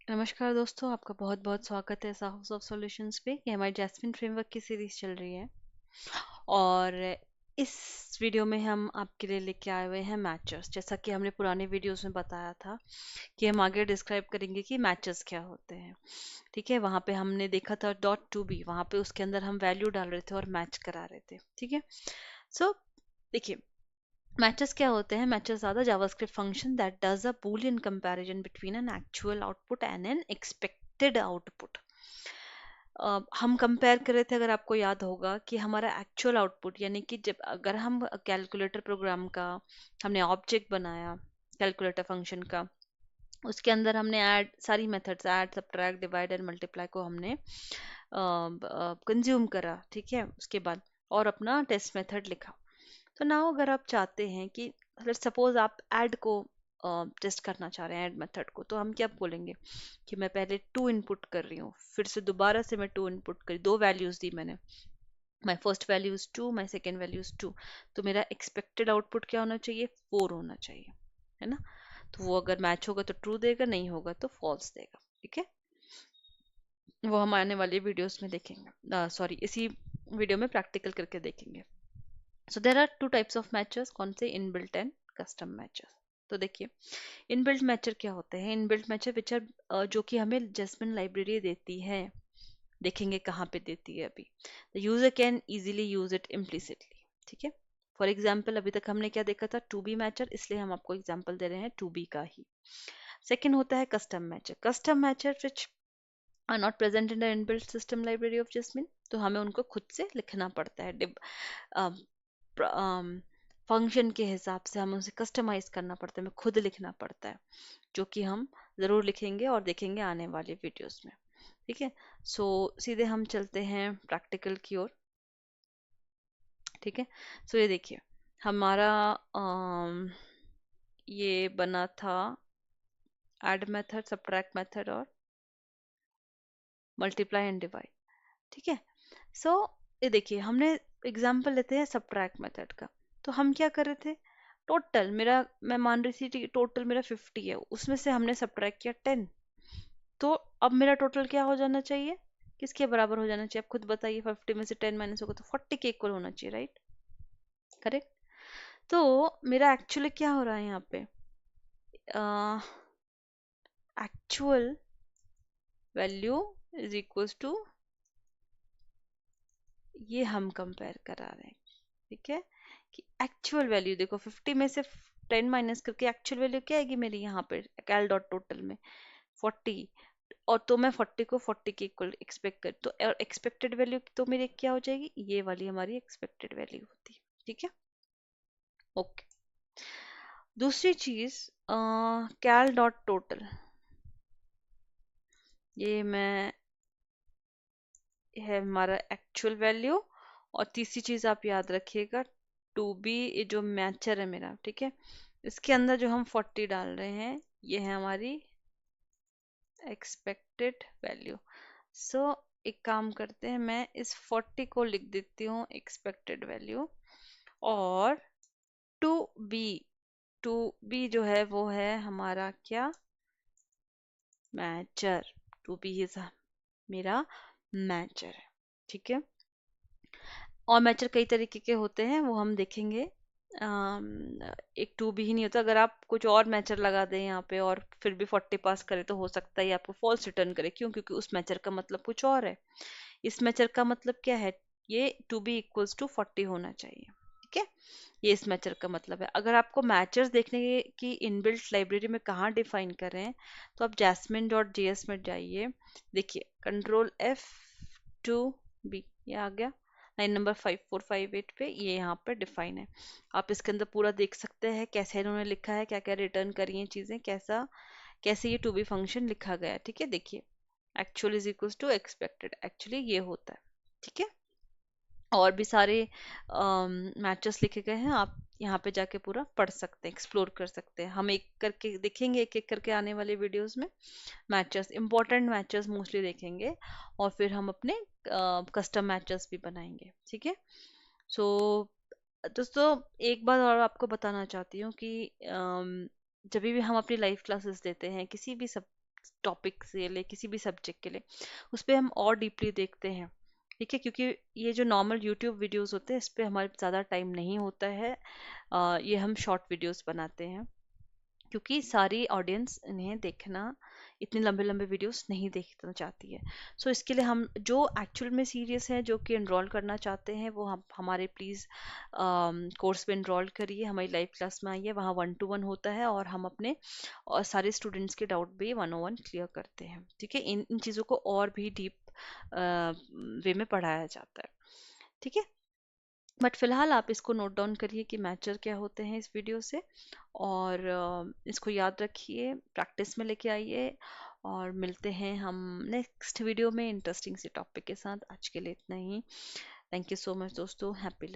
नमस्कार दोस्तों, आपका बहुत बहुत स्वागत है हाउस ऑफ सॉल्यूशंस पे। ये हमारी जैस्मिन फ्रेमवर्क की सीरीज चल रही है और इस वीडियो में हम आपके लिए लेके आए हुए हैं मैचेस। जैसा कि हमने पुराने वीडियोस में बताया था कि हम आगे डिस्क्राइब करेंगे कि मैचेस क्या होते हैं। ठीक है, वहाँ पे हमने देखा था डॉट टू बी, वहाँ पे उसके अंदर हम वैल्यू डाल रहे थे और मैच करा रहे थे। ठीक है, सो देखिए, मैचेस क्या होते हैं। Matches are the JavaScript function that does a boolean comparison between an actual output and an expected output. हम कंपेयर कर रहे थे, अगर आपको याद होगा, कि हमारा एक्चुअल आउटपुट, यानी कि जब अगर हम कैलकुलेटर प्रोग्राम का हमने ऑब्जेक्ट बनाया कैलकुलेटर फंक्शन का, उसके अंदर हमने ऐड सारी methods add subtract divide and multiply को हमने कंज्यूम करा। ठीक है, उसके बाद और अपना टेस्ट मेथड लिखा। तो नाउ अगर आप चाहते हैं कि लेट्स सपोज आप ऐड को टेस्ट करना चाह रहे हैं, ऐड मेथड को, तो हम क्या बोलेंगे कि मैं पहले टू इनपुट कर रही हूँ, फिर से दोबारा से मैं टू इनपुट करी, दो वैल्यूज दी मैंने। My first value is two, my second value is two, तो मेरा एक्सपेक्टेड आउटपुट क्या होना चाहिए? फोर होना चाहिए, है ना। तो वो अगर मैच होगा तो ट्रू देगा, नहीं होगा तो फॉल्स देगा। ठीक है, वो हम आने वाली वीडियोस में देखेंगे, सॉरी इसी वीडियो में प्रैक्टिकल करके देखेंगे। So there are two types of matches. कौन से? Inbuilt and custom matches. तो देखिए, इनबिल्ट मैचर क्या होते हैं? इनबिल्ट मैचर विच आर जो कि हमें जैस्मिन लाइब्रेरी देती है। देखेंगे कहाँ पे देती है अभी। The user can easily use it implicitly. ठीक है, फॉर एग्जाम्पल अभी तक हमने क्या देखा था? टू बी मैचर, इसलिए हम आपको एग्जाम्पल दे रहे हैं टू बी का ही। सेकेंड होता है custom matcher. Custom matcher which are not present in the inbuilt system library of Jasmine, तो हमें उनको खुद से लिखना पड़ता है। फंक्शन के हिसाब से हमें उसे कस्टमाइज करना पड़ता है, हमें खुद लिखना पड़ता है, जो कि हम ज़रूर लिखेंगे और देखेंगे आने वाले वीडियोस में। ठीक है, सो सीधे हम चलते हैं प्रैक्टिकल की ओर। ठीक है, सो ये देखिए, हमारा ये बना था ऐड मेथड, सब्ट्रैक्ट मेथड और मल्टीप्लाई एंड डिवाइड। ठीक है, सो ये देखिए, हमने एग्जाम्पल लेते हैं सब्ट्रैक्ट मेथड का। तो हम क्या कर रहे थे? टोटल मेरा, मैं मान रही थी टोटल मेरा 50 है, उसमें से हमने सब्ट्रैक्ट किया 10। तो अब मेरा टोटल क्या हो जाना चाहिए? किसके बराबर हो जाना चाहिए? आप खुद बताइए। 50 में से 10 माइनस होगा तो 40 के इक्वल होना चाहिए, राइट? करेक्ट। तो मेरा एक्चुअली क्या हो रहा है यहाँ पे? Actual value is equal to, ये हम कंपेयर करा रहे हैं। ठीक है, कि एक्चुअल वैल्यू देखो, 50 में से 10 माइनस करके एक्चुअल वैल्यू क्या आएगी मेरी यहाँ पे कैल डॉट टोटल में? 40। और तो मैं 40 को 40 के इक्वल एक्सपेक्ट कर, तो एक्सपेक्टेड वैल्यू तो मेरी क्या हो जाएगी? ये वाली हमारी एक्सपेक्टेड वैल्यू होती है। ठीक है, ओके। दूसरी चीज, कैल डॉट टोटल, ये मैं, है हमारा एक्चुअल वैल्यू। और तीसरी चीज आप याद रखिएगा, टू बी, ये जो मैचर है मेरा, ठीक है, इसके अंदर जो हम 40 डाल रहे हैं, ये है हमारी एक्सपेक्टेड वैल्यू। सो एक काम करते हैं, मैं इस 40 को लिख देती हूँ एक्सपेक्टेड वैल्यू, और टू बी, टू बी जो है वो है हमारा क्या? मैचर। टू बी इज मेरा मैचर है। ठीक है, और मैचर कई तरीके के होते हैं, वो हम देखेंगे। एक टू भी ही नहीं होता। अगर आप कुछ और मैचर लगा दें यहाँ पे और फिर भी 40 पास करे, तो हो सकता है ये आपको फॉल्स रिटर्न करे। क्यों? क्योंकि उस मैचर का मतलब कुछ और है। इस मैचर का मतलब क्या है? ये टू बी इक्वल्स टू 40 होना चाहिए। ठीक है, ये इस मैचर का मतलब है। अगर आपको मैचर्स देखने की इनबिल्ट लाइब्रेरी में कहाँ डिफाइन कर रहे हैं, तो आप जैस्मिन डॉट जेएस में जाइए। देखिए, कंट्रोल F2B, ये आ गया लाइन नंबर 5458 पे, ये यहाँ पर डिफाइन है। आप इसके अंदर पूरा देख सकते हैं कैसे इन्होंने लिखा है, क्या क्या रिटर्न करी हैं चीज़ें, कैसा कैसे ये टू बी फंक्शन लिखा गया है। ठीक है, देखिए, actual is equal to expected, actually ये होता है। ठीक है, और भी सारे मैचेस लिखे गए हैं, आप यहाँ पे जाके पूरा पढ़ सकते हैं, एक्सप्लोर कर सकते हैं। हम एक करके देखेंगे, एक एक करके आने वाले वीडियोस में मैचेस, इंपॉर्टेंट मैचेस मोस्टली देखेंगे, और फिर हम अपने कस्टम मैचेस भी बनाएंगे। ठीक है, सो दोस्तों, एक बात और आपको बताना चाहती हूँ कि जब भी हम अपनी लाइव क्लासेस देते हैं किसी भी सब टॉपिक से ले किसी भी सब्जेक्ट के लिए, उस पे हम और डीपली देखते हैं। ठीक है, क्योंकि ये जो नॉर्मल यूट्यूब वीडियोस होते हैं इस पे हमारे ज़्यादा टाइम नहीं होता है। ये हम शॉर्ट वीडियोस बनाते हैं, क्योंकि सारी ऑडियंस इन्हें देखना, इतने लंबे लंबे वीडियोस नहीं देखना चाहती है। सो इसके लिए हम जो एक्चुअल में सीरियस हैं, जो कि एनरोल करना चाहते हैं, वो हम हमारे प्लीज़ कोर्स में एनरोल करिए, हमारी लाइव क्लास में आइए, वहाँ 1 to 1 होता है और हम अपने और सारे स्टूडेंट्स के डाउट भी 101 क्लियर करते हैं। ठीक है, इन इन चीज़ों को और भी डीप वे में पढ़ाया जाता है। ठीक है, बट फिलहाल आप इसको नोट डाउन करिए कि मैचर क्या होते हैं इस वीडियो से, और इसको याद रखिए, प्रैक्टिस में लेके आइए, और मिलते हैं हम नेक्स्ट वीडियो में इंटरेस्टिंग से टॉपिक के साथ। आज के लिए इतना ही। थैंक यू सो मच दोस्तों, हैप्पी